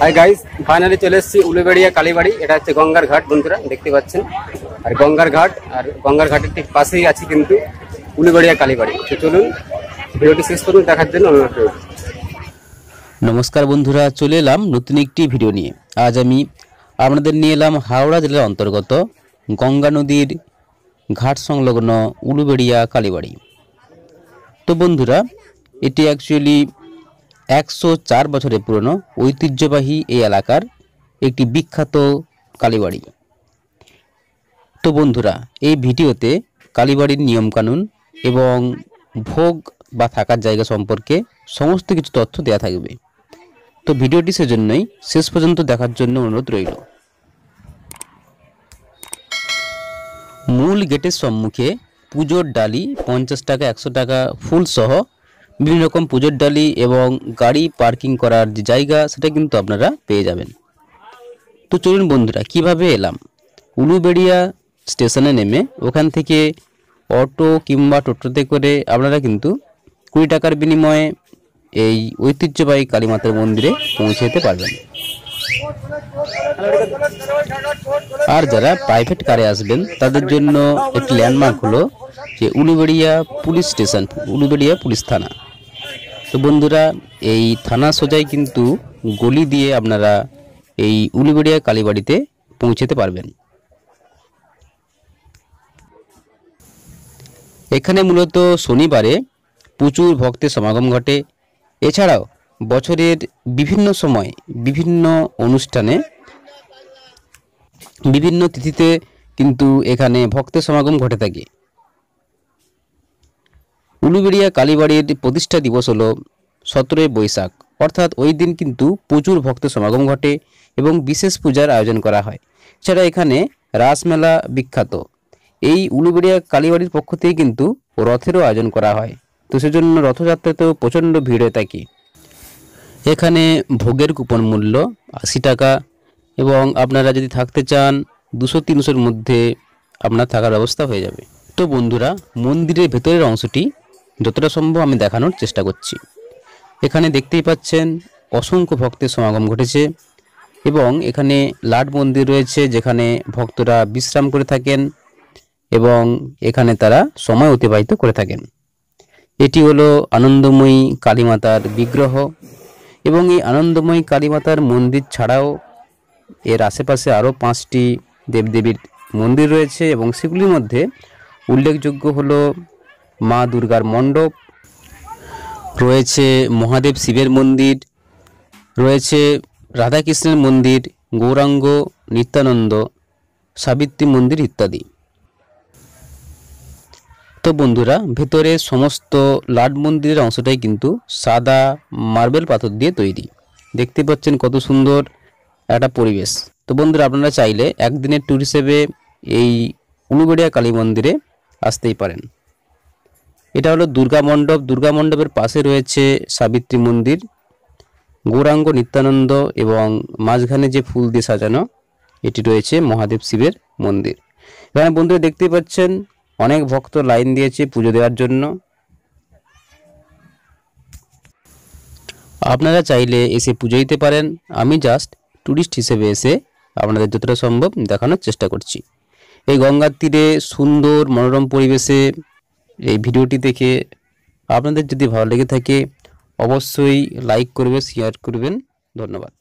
Hi guys, finally চলে এসেছি উলুবেড়িয়া কালীবাড়ি। এটা হচ্ছে গঙ্গার ঘাট বন্ধুরা, দেখতে পাচ্ছেন। আর গঙ্গার ঘাটের ঠিক পাশেই আছে কিন্তু উলুবেড়িয়া কালীবাড়ি। তো চলুন ভিডিওটি শেষ করুন, দেখার জন্য অনুরোধ রইল। নমস্কার বন্ধুরা, চলে এলাম নতুন একটি ভিডিও নিয়ে। আজ আমি আপনাদের নিয়ে এলাম হাওড়া জেলার অন্তর্গত গঙ্গা নদীর ঘাট সংলগ্ন উলুবেড়িয়া কালীবাড়ি। তো বন্ধুরা, এটি অ্যাকচুয়ালি 104 বছরের পুরনো ঐতিহ্যবাহী এই এলাকার একটি বিখ্যাত কালীবাড়ি। তো বন্ধুরা, এই ভিডিওতে কালীবাড়ির নিয়মকানুন এবং ভোগ বা থাকার জায়গা সম্পর্কে সমস্ত কিছু তথ্য দেওয়া থাকবে। তো ভিডিওটি সেজন্যই শেষ পর্যন্ত দেখার জন্য অনুরোধ রইল। মূল গেটের সম্মুখে পুজোর ডালি 50 টাকা, 100 টাকা ফুল সহ বিভিন্ন রকম পুজোর ডালি এবং গাড়ি পার্কিং করার যে জায়গা সেটা কিন্তু আপনারা পেয়ে যাবেন। তো চলুন বন্ধুরা, কিভাবে এলাম। উলুবেড়িয়া স্টেশনে নেমে ওখান থেকে অটো কিংবা টোটোতে করে আপনারা কিন্তু 20 টাকার বিনিময়ে এই ঐতিহ্যবাহী কালীমাতার মন্দিরে পৌঁছে যেতে পারবেন। আর যারা প্রাইভেট কারে আসবেন তাদের জন্য একটি ল্যান্ডমার্ক হলো যে Uluberia police station, Uluberia police থানা। তো বন্ধুরা, এই থানা সোজাই কিন্তু গলি দিয়ে আপনারা এই উলুবেড়িয়া কালীবাড়িতে পৌঁছতে পারবেন। এখানে মূলত শনিবারে প্রচুর ভক্তের সমাগম ঘটে। এছাড়াও বছরের বিভিন্ন সময় বিভিন্ন অনুষ্ঠানে বিভিন্ন তিথিতে কিন্তু এখানে ভক্তের সমাগম ঘটে থাকে। উলুবেড়িয়া কালীবাড়ির প্রতিষ্ঠা দিবস হলো 17 বৈশাখ, অর্থাৎ ওই দিন কিন্তু প্রচুর ভক্তের সমাগম ঘটে এবং বিশেষ পূজার আয়োজন করা হয়। এছাড়া এখানে রাসমেলা বিখ্যাত। এই উলুবেড়িয়া কালীবাড়ির পক্ষ থেকে কিন্তু রথেরও আয়োজন করা হয়। তো সেজন্য রথযাত্রাতেও প্রচণ্ড ভিড় হয়ে থাকে। এখানে ভোগের কুপন মূল্য 80 টাকা এবং আপনারা যদি থাকতে চান 200-300-এর মধ্যে আপনার থাকার ব্যবস্থা হয়ে যাবে। তো বন্ধুরা, মন্দিরের ভেতরের অংশটি যতটা সম্ভব আমি দেখানোর চেষ্টা করছি। এখানে দেখতেই পাচ্ছেন অসংখ্য ভক্তের সমাগম ঘটেছে এবং এখানে লাট মন্দির রয়েছে যেখানে ভক্তরা বিশ্রাম করে থাকেন এবং এখানে তারা সময় অতিবাহিত করে থাকেন। এটি হলো আনন্দময়ী কালীমাতার বিগ্রহ এবং এই আনন্দময়ী কালীমাতার মন্দির ছাড়াও এর আশেপাশে আরও 5টি দেবদেবীর মন্দির রয়েছে এবং সেগুলির মধ্যে উল্লেখযোগ্য হলো মা দুর্গার মণ্ডপ রয়েছে, মহাদেব শিবের মন্দির রয়েছে, রাধাকৃষ্ণের মন্দির, গৌরাঙ্গ, নিত্যানন্দ, সাবিত্রী মন্দির ইত্যাদি। তো বন্ধুরা, ভেতরে সমস্ত লাট মন্দিরের অংশটাই কিন্তু সাদা মার্বেল পাথর দিয়ে তৈরি। দেখতে পাচ্ছেন কত সুন্দর একটা পরিবেশ। তো বন্ধুরা, আপনারা চাইলে একদিনের ট্যুর হিসেবে এই উলুবেড়িয়া কালী মন্দিরে আসতেই পারেন। এটা হলো দুর্গা মণ্ডপ। দুর্গা মণ্ডপের পাশে রয়েছে সাবিত্রী মন্দির, গৌরাঙ্গ, নিত্যানন্দ এবং মাঝখানে যে ফুল দিয়ে সাজানো এটি রয়েছে মহাদেব শিবের মন্দির। এখানে বন্ধুরা দেখতেই পাচ্ছেন অনেক ভক্ত লাইন দিয়েছে পুজো দেওয়ার জন্য। আপনারা চাইলে এসে পুজো দিতে পারেন। আমি জাস্ট ট্যুরিস্ট হিসেবে এসে আপনাদের যতটা সম্ভব দেখানোর চেষ্টা করছি। এই গঙ্গার তীরে সুন্দর মনোরম পরিবেশে এই ভিডিওটি দেখে আপনাদের যদি ভালো লেগে থাকে অবশ্যই লাইক করবেন, শেয়ার করবেন। ধন্যবাদ।